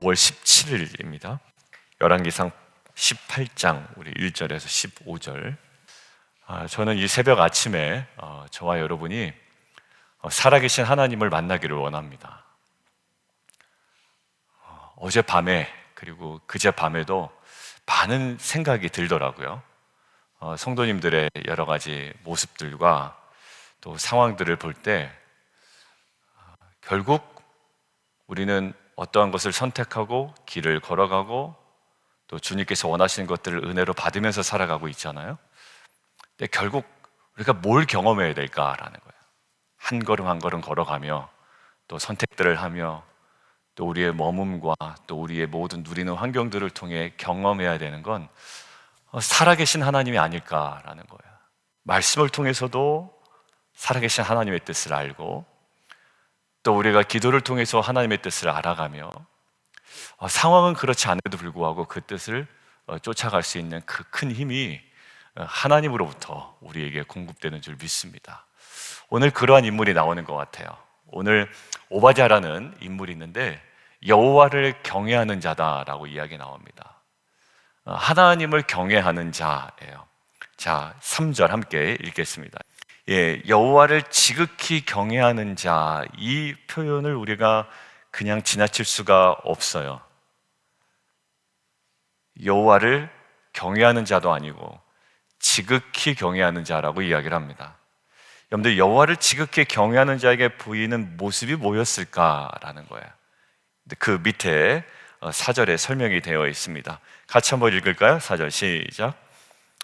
5월 17일입니다. 열왕기상 18장 우리 1절에서 15절. 저는 이 새벽 아침에 저와 여러분이 살아계신 하나님을 만나기를 원합니다. 어젯밤에 그리고 그제밤에도 많은 생각이 들더라고요. 성도님들의 여러 가지 모습들과 또 상황들을 볼 때 결국 우리는 어떠한 것을 선택하고 길을 걸어가고 또 주님께서 원하시는 것들을 은혜로 받으면서 살아가고 있잖아요. 근데 결국 우리가 뭘 경험해야 될까라는 거예요. 한 걸음 한 걸음 걸어가며 또 선택들을 하며 또 우리의 머뭅과 또 우리의 모든 누리는 환경들을 통해 경험해야 되는 건 살아계신 하나님이 아닐까라는 거예요. 말씀을 통해서도 살아계신 하나님의 뜻을 알고 또 우리가 기도를 통해서 하나님의 뜻을 알아가며 상황은 그렇지 않아도 불구하고 그 뜻을 쫓아갈 수 있는 그 큰 힘이 하나님으로부터 우리에게 공급되는 줄 믿습니다. 오늘 그러한 인물이 나오는 것 같아요. 오늘 오바댜라는 인물이 있는데 여호와를 경외하는 자다라고 이야기 나옵니다. 하나님을 경외하는 자예요. 자, 3절 함께 읽겠습니다. 여호와를 지극히 경외하는 자, 이 표현을 우리가 그냥 지나칠 수가 없어요. 여호와를 경외하는 자도 아니고 지극히 경외하는 자라고 이야기를 합니다. 여러분들, 여호와를 지극히 경외하는 자에게 보이는 모습이 뭐였을까라는 거예요. 그 밑에 4절에 설명이 되어 있습니다. 같이 한번 읽을까요? 4절 시작.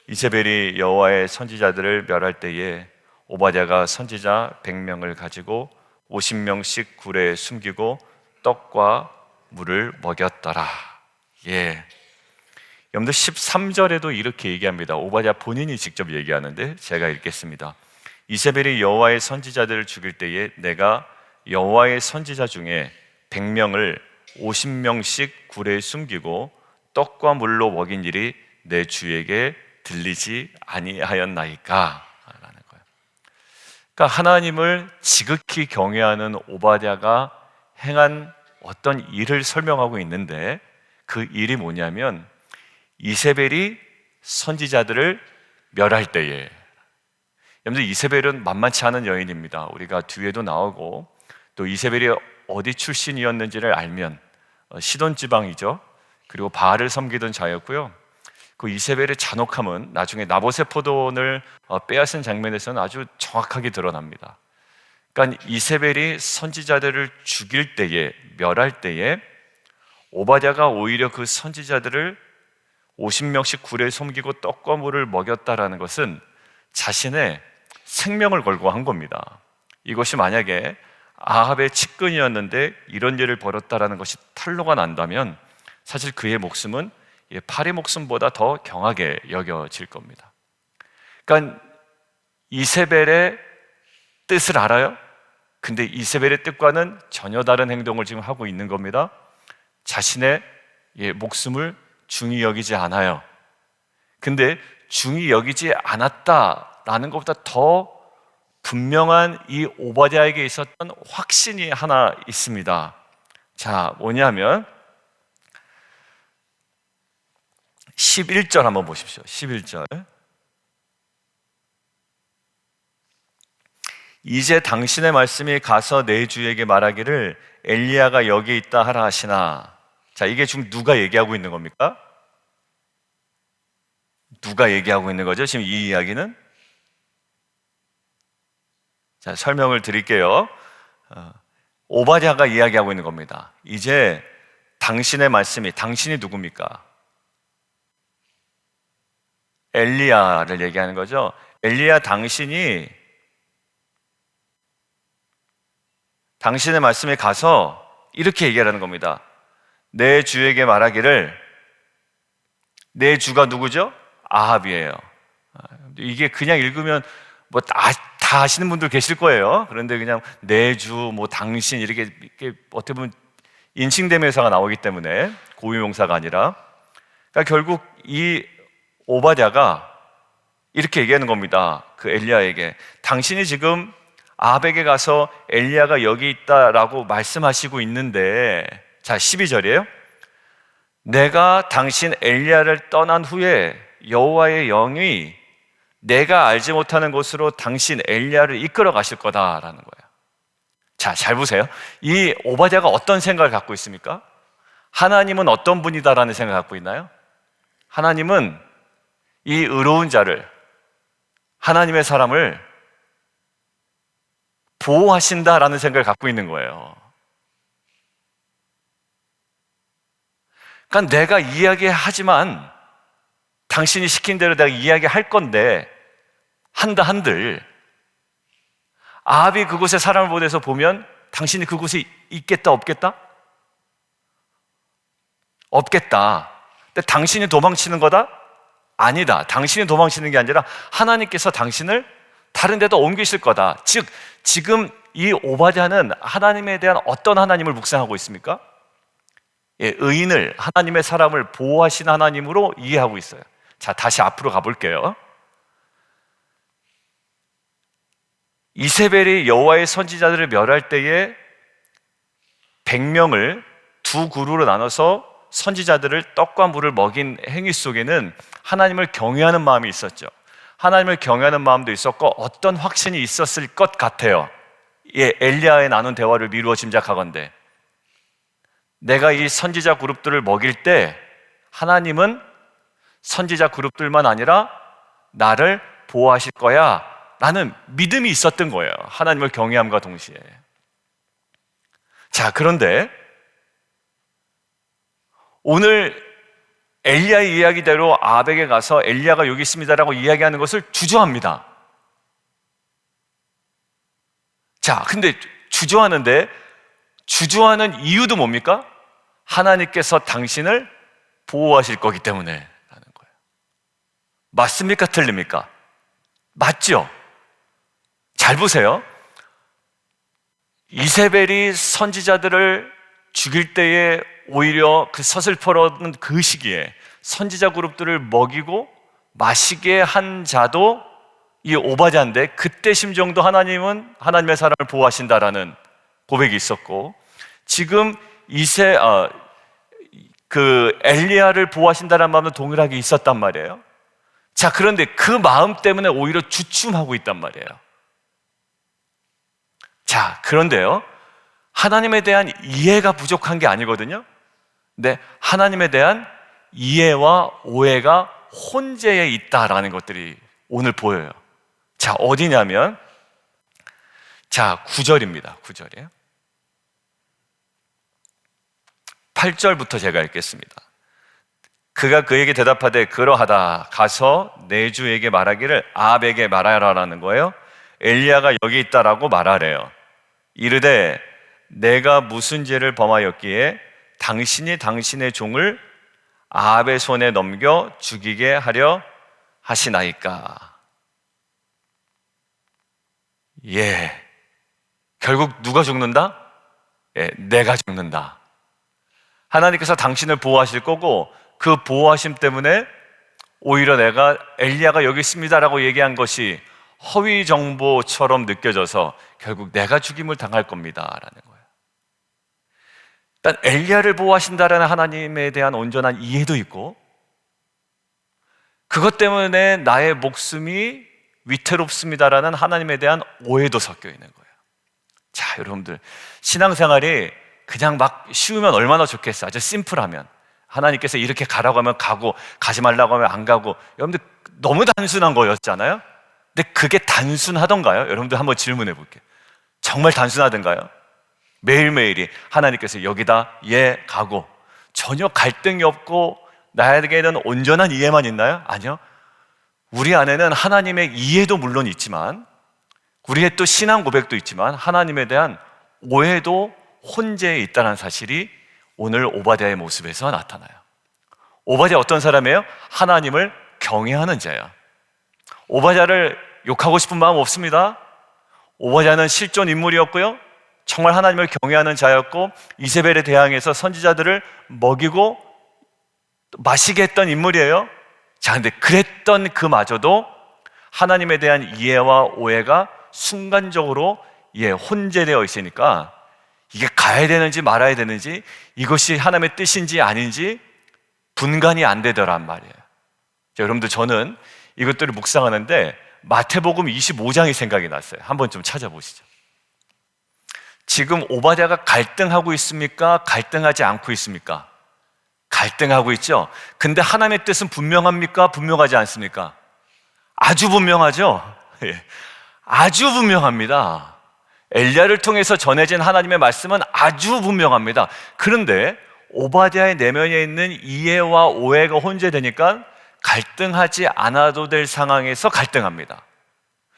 이세벨이 여호와의 선지자들을 멸할 때에 오바댜가 선지자 100명을 가지고 50명씩 굴에 숨기고 떡과 물을 먹였더라. 여러분들 13절에도 이렇게 얘기합니다. 오바댜 본인이 직접 얘기하는데 제가 읽겠습니다. 이세벨이 여호와의 선지자들을 죽일 때에 내가 여호와의 선지자 중에 100명을 50명씩 굴에 숨기고 떡과 물로 먹인 일이 내 주에게 들리지 아니하였나이까? 라는 거예요. 그러니까 하나님을 지극히 경외하는 오바댜가 행한 어떤 일을 설명하고 있는데 그 일이 뭐냐면 이세벨이 선지자들을 멸할 때에, 여러분들 이세벨은 만만치 않은 여인입니다. 우리가 뒤에도 나오고 또 이세벨이 어디 출신이었는지를 알면 시돈 지방이죠. 그리고 바알을 섬기던 자였고요. 그 이세벨의 잔혹함은 나중에 나봇의 포도원을 빼앗은 장면에서는 아주 정확하게 드러납니다. 그러니까 이세벨이 선지자들을 죽일 때에, 멸할 때에 오바댜가 오히려 그 선지자들을 50명씩 굴에 숨기고 떡과 물을 먹였다라는 것은 자신의 생명을 걸고 한 겁니다. 이것이 만약에 아합의 측근이었는데 이런 일을 벌였다라는 것이 탄로가 난다면 사실 그의 목숨은 파리 목숨보다 더 경하게 여겨질 겁니다. 그러니까 이세벨의 뜻을 알아요? 근데 이세벨의 뜻과는 전혀 다른 행동을 지금 하고 있는 겁니다. 자신의 목숨을 중히 여기지 않아요. 근데 중히 여기지 않았다라는 것보다 더 분명한 이 오바댜에게 있었던 확신이 하나 있습니다. 자, 뭐냐면 11절 한번 보십시오. 11절. 이제 당신의 말씀이 가서 내 주에게 말하기를 엘리야가 여기 있다 하라 하시나. 자, 이게 지금 누가 얘기하고 있는 겁니까? 누가 얘기하고 있는 거죠? 지금 이 이야기는? 자, 설명을 드릴게요. 오바댜가 이야기하고 있는 겁니다. 이제 당신의 말씀이, 당신이 누굽니까? 엘리야를 얘기하는 거죠. 엘리야, 당신의 말씀에 가서 이렇게 얘기하라는 겁니다. 내 주에게 말하기를, 내 주가 누구죠? 아합이에요. 이게 그냥 읽으면 뭐 다 아시는 분들 계실 거예요. 그런데 그냥 내 주, 뭐 당신 이렇게 어떻게 보면 인칭대명사가 나오기 때문에 고유명사가 아니라, 그러니까 결국 이 오바댜가 이렇게 얘기하는 겁니다. 그 엘리야에게, 당신이 지금 아합에게 가서 엘리야가 여기 있다라고 말씀하시고 있는데, 자 12절이에요. 내가 당신 엘리야를 떠난 후에 여호와의 영이 내가 알지 못하는 곳으로 당신 엘리야를 이끌어 가실 거다라는 거예요. 자, 잘 보세요. 이 오바댜가 어떤 생각을 갖고 있습니까? 하나님은 어떤 분이다라는 생각을 갖고 있나요? 하나님은 이 의로운 자를, 하나님의 사람을 보호하신다라는 생각을 갖고 있는 거예요. 그러니까 내가 이야기하지만 당신이 시킨 대로 내가 이야기할 건데 한다 한들 아합이 그곳에 사람을 보내서 보면 당신이 그곳에 있겠다 없겠다? 없겠다. 근데 당신이 도망치는 거다? 아니다. 당신이 도망치는 게 아니라 하나님께서 당신을 다른 데도 옮기실 거다. 즉 지금 이 오바댜는 하나님에 대한 어떤 하나님을 묵상하고 있습니까? 예, 의인을, 하나님의 사람을 보호하신 하나님으로 이해하고 있어요. 자, 다시 앞으로 가볼게요. 이세벨이 여호와의 선지자들을 멸할 때에 100명을 두 그루로 나눠서 선지자들을 떡과 물을 먹인 행위 속에는 하나님을 경외하는 마음이 있었죠. 하나님을 경외하는 마음도 있었고 어떤 확신이 있었을 것 같아요. 예, 엘리야에 나눈 대화를 미루어 짐작하건대 내가 이 선지자 그룹들을 먹일 때 하나님은 선지자 그룹들만 아니라 나를 보호하실 거야 라는 믿음이 있었던 거예요. 하나님을 경외함과 동시에. 자, 그런데 오늘 엘리야의 이야기대로 아합에게 가서 엘리야가 여기 있습니다라고 이야기하는 것을 주저합니다. 자, 근데 주저하는 이유도 뭡니까? 하나님께서 당신을 보호하실 거기 때문에 라는 거예요. 맞습니까? 틀립니까? 맞죠? 잘 보세요. 이세벨이 선지자들을 죽일 때에 오히려 그 서슬퍼러는 그 시기에 선지자 그룹들을 먹이고 마시게 한 자도 이 오바댜인데 그때 심정도 하나님은 하나님의 사람을 보호하신다라는 고백이 있었고 지금 엘리야를 보호하신다는 마음도 동일하게 있었단 말이에요. 자, 그런데 그 마음 때문에 오히려 주춤하고 있단 말이에요. 자, 그런데요, 하나님에 대한 이해가 부족한 게 아니거든요. 근데 하나님에 대한 이해와 오해가 혼재해 있다라는 것들이 오늘 보여요. 자, 어디냐면, 자, 9절입니다. 9절이에요. 8절부터 제가 읽겠습니다. 그가 그에게 대답하되 그러하다. 가서 내 주에게 말하기를 아합에게 말하라라는 거예요. 엘리야가 여기 있다라고 말하래요. 이르되 내가 무슨 죄를 범하였기에 당신이 당신의 종을 아합의 손에 넘겨 죽이게 하려 하시나이까. 예, 결국 누가 죽는다? 예, 내가 죽는다. 하나님께서 당신을 보호하실 거고 그 보호하심 때문에 오히려 내가 엘리야가 여기 있습니다라고 얘기한 것이 허위 정보처럼 느껴져서 결국 내가 죽임을 당할 겁니다라는 거예요. 일단 엘리야를 보호하신다라는 하나님에 대한 온전한 이해도 있고 그것 때문에 나의 목숨이 위태롭습니다라는 하나님에 대한 오해도 섞여 있는 거예요. 자, 여러분들 신앙생활이 그냥 막 쉬우면 얼마나 좋겠어요. 아주 심플하면 하나님께서 이렇게 가라고 하면 가고 가지 말라고 하면 안 가고 여러분들 너무 단순한 거였잖아요. 근데 그게 단순하던가요? 여러분들 한번 질문해 볼게요. 정말 단순하던가요? 매일매일이 하나님께서 여기다 예 가고 전혀 갈등이 없고 나에게는 온전한 이해만 있나요? 아니요. 우리 안에는 하나님의 이해도 물론 있지만 우리의 또 신앙 고백도 있지만 하나님에 대한 오해도 혼재해 있다는 사실이 오늘 오바댜의 모습에서 나타나요. 오바댜 어떤 사람이에요? 하나님을 경외하는 자예요. 오바댜를 욕하고 싶은 마음 없습니다. 오바댜는 실존 인물이었고요, 정말 하나님을 경외하는 자였고 이세벨에 대항해서 선지자들을 먹이고 마시게 했던 인물이에요. 자, 근데 그랬던 그마저도 하나님에 대한 이해와 오해가 순간적으로 혼재되어 있으니까 이게 가야 되는지 말아야 되는지, 이것이 하나님의 뜻인지 아닌지 분간이 안 되더란 말이에요. 자, 여러분들, 저는 이것들을 묵상하는데 마태복음 25장이 생각이 났어요. 한번 좀 찾아보시죠. 지금 오바댜가 갈등하고 있습니까? 갈등하지 않고 있습니까? 갈등하고 있죠. 근데 하나님의 뜻은 분명합니까? 분명하지 않습니까? 아주 분명하죠. 예. 아주 분명합니다. 엘리야를 통해서 전해진 하나님의 말씀은 아주 분명합니다. 그런데 오바댜의 내면에 있는 이해와 오해가 혼재되니까 갈등하지 않아도 될 상황에서 갈등합니다.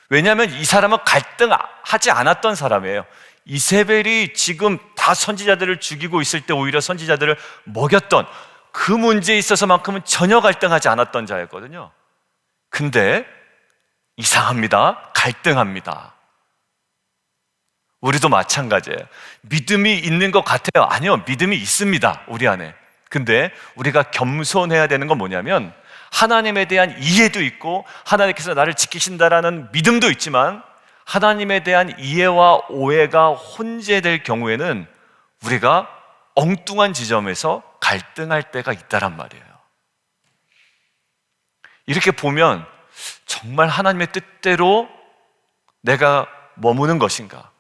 왜냐하면 이 사람은 갈등하지 않았던 사람이에요. 이세벨이 지금 다 선지자들을 죽이고 있을 때 오히려 선지자들을 먹였던 그 문제에 있어서만큼은 전혀 갈등하지 않았던 자였거든요. 근데 이상합니다. 갈등합니다. 우리도 마찬가지예요. 믿음이 있는 것 같아요. 아니요, 믿음이 있습니다, 우리 안에. 근데 우리가 겸손해야 되는 건 뭐냐면 하나님에 대한 이해도 있고 하나님께서 나를 지키신다라는 믿음도 있지만 하나님에 대한 이해와 오해가 혼재될 경우에는 우리가 엉뚱한 지점에서 갈등할 때가 있다란 말이에요. 이렇게 보면 정말 하나님의 뜻대로 내가 머무는 것인가,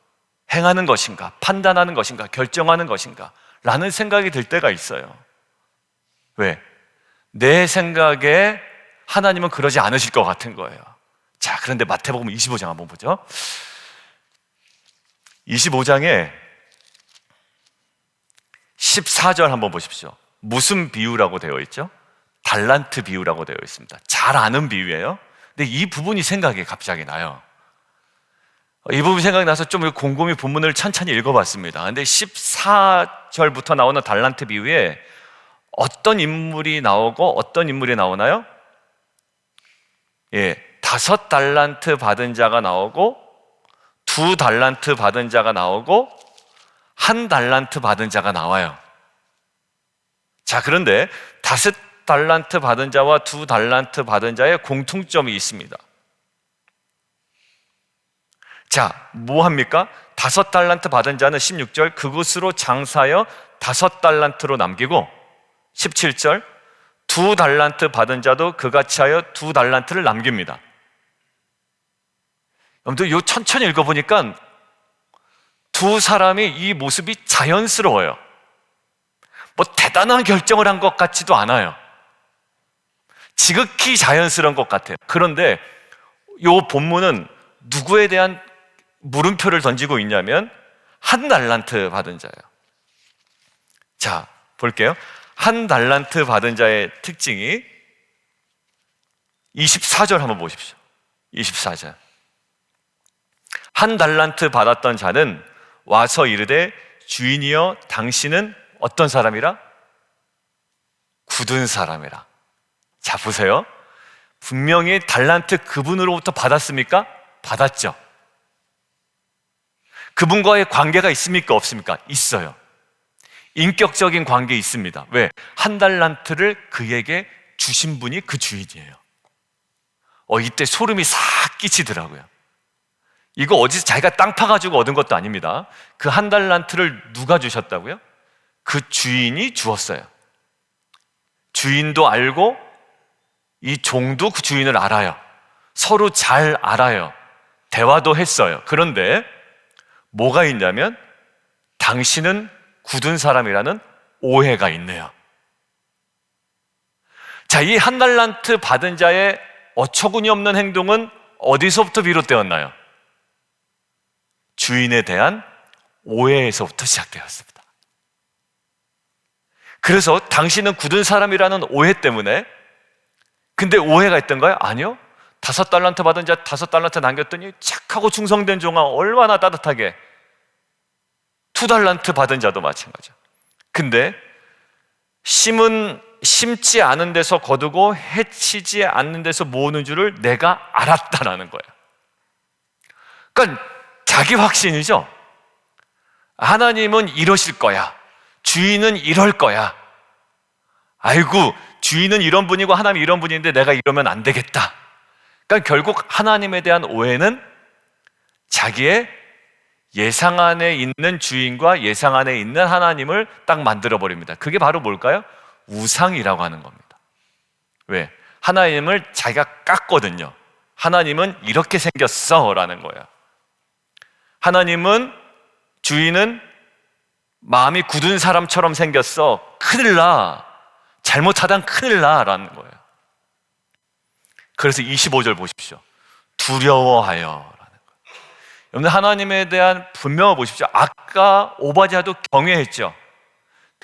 행하는 것인가, 판단하는 것인가, 결정하는 것인가 라는 생각이 들 때가 있어요. 왜? 내 생각에 하나님은 그러지 않으실 것 같은 거예요. 자, 그런데 마태복음 25장 한번 보죠. 25장에 14절 한번 보십시오. 무슨 비유라고 되어 있죠? 달란트 비유라고 되어 있습니다. 잘 아는 비유예요. 근데 이 부분이 생각이 갑자기 나요. 이 부분이 생각이 나서 좀 곰곰이 본문을 천천히 읽어봤습니다. 근데 14절부터 나오는 달란트 비유에 어떤 인물이 나오고 어떤 인물이 나오나요? 예, 5달란트 받은 자가 나오고 2달란트 받은 자가 나오고 1달란트 받은 자가 나와요. 자, 그런데 5달란트 받은 자와 2달란트 받은 자의 공통점이 있습니다. 자, 뭐 합니까? 5달란트 받은 자는 16절 그것으로 장사하여 5달란트로 남기고 17절 2달란트 받은 자도 그같이 하여 2달란트를 남깁니다. 여러분들 요 천천히 읽어보니까 두 사람이 이 모습이 자연스러워요. 뭐 대단한 결정을 한 것 같지도 않아요. 지극히 자연스러운 것 같아요. 그런데 요 본문은 누구에 대한 물음표를 던지고 있냐면 1달란트 받은 자예요. 자, 볼게요. 1달란트 받은 자의 특징이 24절 한번 보십시오. 24절. 1달란트 받았던 자는 와서 이르되 주인이여 당신은 어떤 사람이라? 굳은 사람이라. 자, 보세요. 분명히 달란트 그분으로부터 받았습니까? 받았죠. 그분과의 관계가 있습니까? 없습니까? 있어요. 인격적인 관계 있습니다. 왜? 1달란트를 그에게 주신 분이 그 주인이에요. 이때 소름이 싹 끼치더라고요. 이거 어디서 자기가 땅 파가지고 얻은 것도 아닙니다. 그 1달란트를 누가 주셨다고요? 그 주인이 주었어요. 주인도 알고 이 종도 그 주인을 알아요. 서로 잘 알아요. 대화도 했어요. 그런데 뭐가 있냐면 당신은 굳은 사람이라는 오해가 있네요. 자, 이 1달란트 받은 자의 어처구니 없는 행동은 어디서부터 비롯되었나요? 주인에 대한 오해에서부터 시작되었습니다. 그래서 당신은 굳은 사람이라는 오해 때문에, 근데 오해가 있던가요? 아니요. 5달란트 받은 자 5달란트 남겼더니 착하고 충성된 종아 얼마나 따뜻하게. 2달란트 받은 자도 마찬가지죠. 근데 심지 않은 데서 거두고 해치지 않는 데서 모으는 줄을 내가 알았다라는 거예요. 그러니까 자기 확신이죠. 하나님은 이러실 거야. 주인은 이럴 거야. 아이고, 주인은 이런 분이고 하나님이 이런 분인데 내가 이러면 안 되겠다. 그러니까 결국 하나님에 대한 오해는 자기의 예상 안에 있는 주인과 예상 안에 있는 하나님을 딱 만들어 버립니다. 그게 바로 뭘까요? 우상이라고 하는 겁니다. 왜? 하나님을 자기가 깠거든요. 하나님은 이렇게 생겼어 라는 거예요. 하나님은, 주인은 마음이 굳은 사람처럼 생겼어. 큰일 나. 잘못하단 큰일 나 라는 거예요. 그래서 25절 보십시오. 두려워하여 라는 거예요. 여러분, 하나님에 대한 분명을 보십시오. 아까 오바댜도 경외했죠.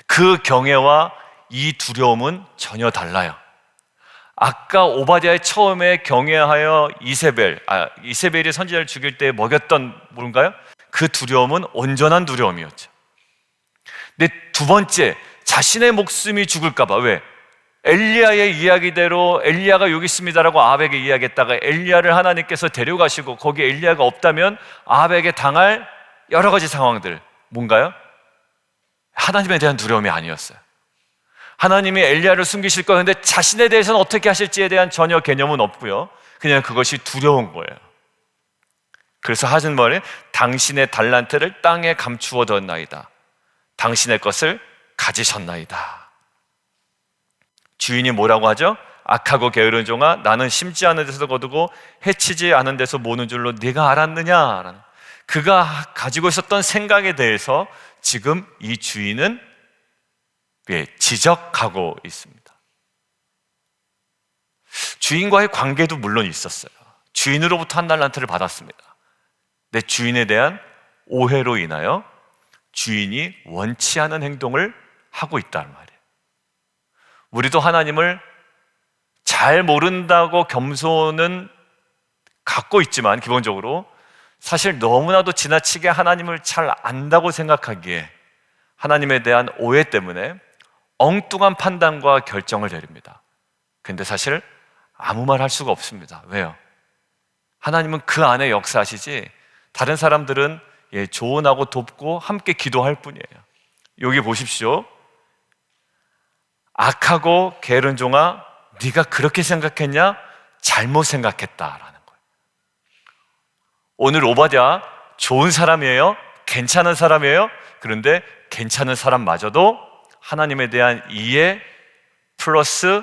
그 경외와 이 두려움은 전혀 달라요. 아까 오바댜의 처음에 경외하여 이세벨이 선지자를 죽일 때 먹였던 뭔가요? 그 두려움은 온전한 두려움이었죠. 근데 두 번째, 자신의 목숨이 죽을까 봐. 왜? 엘리야의 이야기대로 엘리야가 여기 있습니다라고 아합에게 이야기했다가 엘리야를 하나님께서 데려가시고 거기에 엘리야가 없다면 아합에게 당할 여러 가지 상황들, 뭔가요? 하나님에 대한 두려움이 아니었어요. 하나님이 엘리야를 숨기실 거예요. 근데 자신에 대해서는 어떻게 하실지에 대한 전혀 개념은 없고요. 그냥 그것이 두려운 거예요. 그래서 하신 말은 당신의 달란트를 땅에 감추어 뒀나이다. 당신의 것을 가지셨나이다. 주인이 뭐라고 하죠? 악하고 게으른 종아, 나는 심지 않은 데서 거두고 해치지 않은 데서 모는 줄로 네가 알았느냐? 그가 가지고 있었던 생각에 대해서 지금 이 주인은 지적하고 있습니다. 주인과의 관계도 물론 있었어요. 주인으로부터 한 달란트를 받았습니다. 내 주인에 대한 오해로 인하여 주인이 원치 않은 행동을 하고 있다는 말이에요. 우리도 하나님을 잘 모른다고 겸손은 갖고 있지만 기본적으로 사실 너무나도 지나치게 하나님을 잘 안다고 생각하기에 하나님에 대한 오해 때문에 엉뚱한 판단과 결정을 내립니다. 근데 사실 아무 말 할 수가 없습니다. 왜요? 하나님은 그 안에 역사하시지 다른 사람들은 조언하고 돕고 함께 기도할 뿐이에요. 여기 보십시오. 악하고 게으른 종아, 네가 그렇게 생각했냐? 잘못 생각했다라는 거예요. 오늘 오바댜 좋은 사람이에요? 괜찮은 사람이에요? 그런데 괜찮은 사람마저도 하나님에 대한 이해 플러스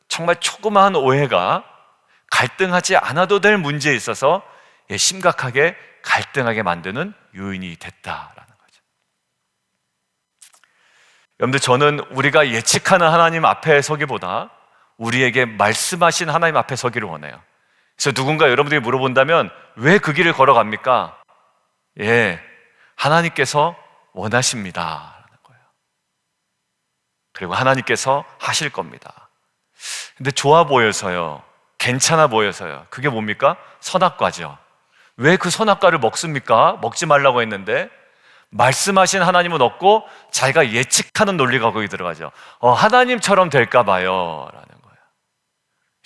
정말 조그마한 오해가 갈등하지 않아도 될 문제에 있어서 심각하게 갈등하게 만드는 요인이 됐다라는 거죠. 여러분들, 저는 우리가 예측하는 하나님 앞에 서기보다 우리에게 말씀하신 하나님 앞에 서기를 원해요. 그래서 누군가 여러분들이 물어본다면 왜 그 길을 걸어갑니까? 하나님께서 원하십니다 라는 거예요. 그리고 하나님께서 하실 겁니다. 근데 좋아 보여서요, 괜찮아 보여서요, 그게 뭡니까? 선악과죠. 왜 그 선악과를 먹습니까? 먹지 말라고 했는데 말씀하신 하나님은 없고 자기가 예측하는 논리가 거기 들어가죠. 하나님처럼 될까 봐요 라는 거예요.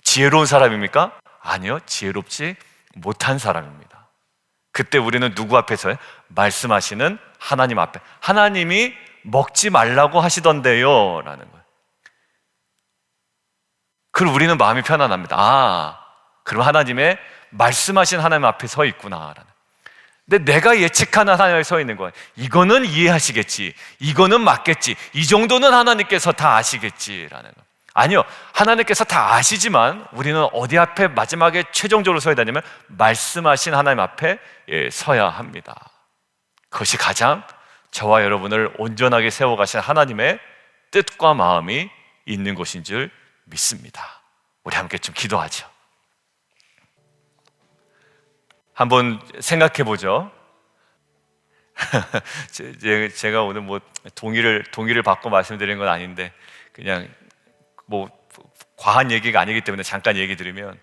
지혜로운 사람입니까? 아니요, 지혜롭지 못한 사람입니다. 그때 우리는 누구 앞에서요? 말씀하시는 하나님 앞에. 하나님이 먹지 말라고 하시던데요 라는 거예요. 그럼 우리는 마음이 편안합니다. 그럼 하나님의 말씀하신 하나님 앞에 서 있구나. 근데 내가 예측하는 하나님 앞에 서 있는 거예요. 이거는 이해하시겠지, 이거는 맞겠지, 이 정도는 하나님께서 다 아시겠지라는 거. 아니요, 하나님께서 다 아시지만 우리는 어디 앞에 마지막에 최종적으로 서야 되냐면 말씀하신 하나님 앞에 서야 합니다. 그것이 가장 저와 여러분을 온전하게 세워가신 하나님의 뜻과 마음이 있는 것인 줄 믿습니다. 우리 함께 좀 기도하죠. 한번 생각해 보죠. 제가 오늘 동의를 받고 말씀드리는 건 아닌데 그냥 과한 얘기가 아니기 때문에 잠깐 얘기 드리면,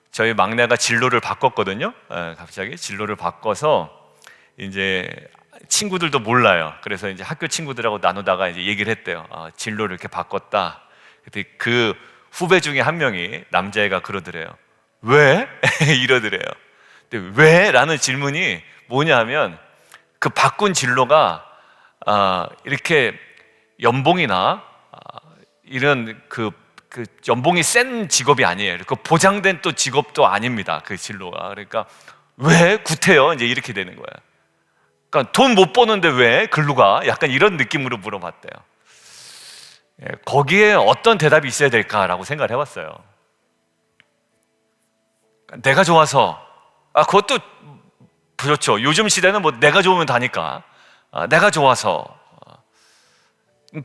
저희 막내가 진로를 바꿨거든요. 갑자기 진로를 바꿔서 이제 친구들도 몰라요. 그래서 이제 학교 친구들하고 나누다가 이제 얘기를 했대요. 진로를 이렇게 바꿨다. 근데 그 후배 중에 한 명이 남자애가 그러더래요. 왜? 이러더래요. 근데 왜? 라는 질문이 뭐냐 하면 그 바꾼 진로가 이렇게 연봉이나 이런 그 연봉이 센 직업이 아니에요. 그 보장된 또 직업도 아닙니다. 그 진로가. 그러니까 왜 구태여? 이제 이렇게 되는 거예요. 그러니까 돈 못 버는데 왜 글로 가? 약간 이런 느낌으로 물어봤대요. 거기에 어떤 대답이 있어야 될까라고 생각을 해봤어요. 내가 좋아서, 그것도 그렇죠. 요즘 시대는 뭐 내가 좋으면 다니까. 내가 좋아서,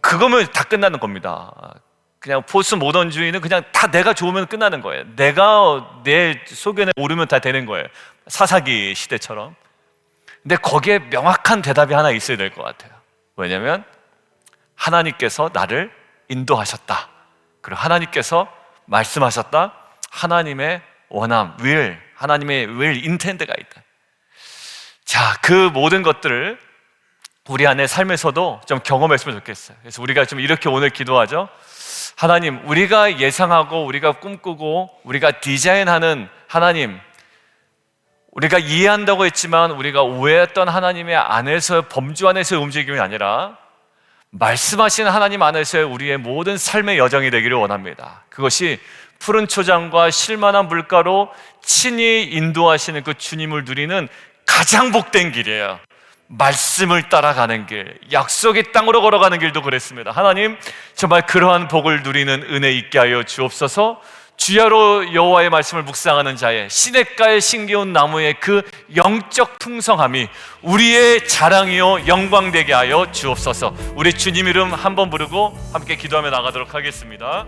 그거면 다 끝나는 겁니다. 그냥 포스트 모던주의는 그냥 다 내가 좋으면 끝나는 거예요. 내가 내 소견에 오르면 다 되는 거예요. 사사기 시대처럼. 근데 거기에 명확한 대답이 하나 있어야 될 것 같아요. 왜냐하면 하나님께서 나를 인도하셨다. 그리고 하나님께서 말씀하셨다. 하나님의 원함, will, 하나님의 will, intend가 있다. 자, 그 모든 것들을 우리 안에 삶에서도 좀 경험했으면 좋겠어요. 그래서 우리가 좀 이렇게 오늘 기도하죠. 하나님, 우리가 예상하고 우리가 꿈꾸고 우리가 디자인하는 하나님, 우리가 이해한다고 했지만 우리가 오해했던 하나님의 안에서, 범주 안에서의 움직임이 아니라 말씀하신 하나님 안에서의 우리의 모든 삶의 여정이 되기를 원합니다. 그것이 푸른 초장과 실만한 물가로 친히 인도하시는 그 주님을 누리는 가장 복된 길이에요. 말씀을 따라가는 길, 약속의 땅으로 걸어가는 길도 그랬습니다. 하나님, 정말 그러한 복을 누리는 은혜 있게 하여 주옵소서. 주야로 여호와의 말씀을 묵상하는 자의 시냇가에 심겨온 나무의 그 영적 풍성함이 우리의 자랑이요 영광되게 하여 주옵소서. 우리 주님 이름 한번 부르고 함께 기도하며 나가도록 하겠습니다.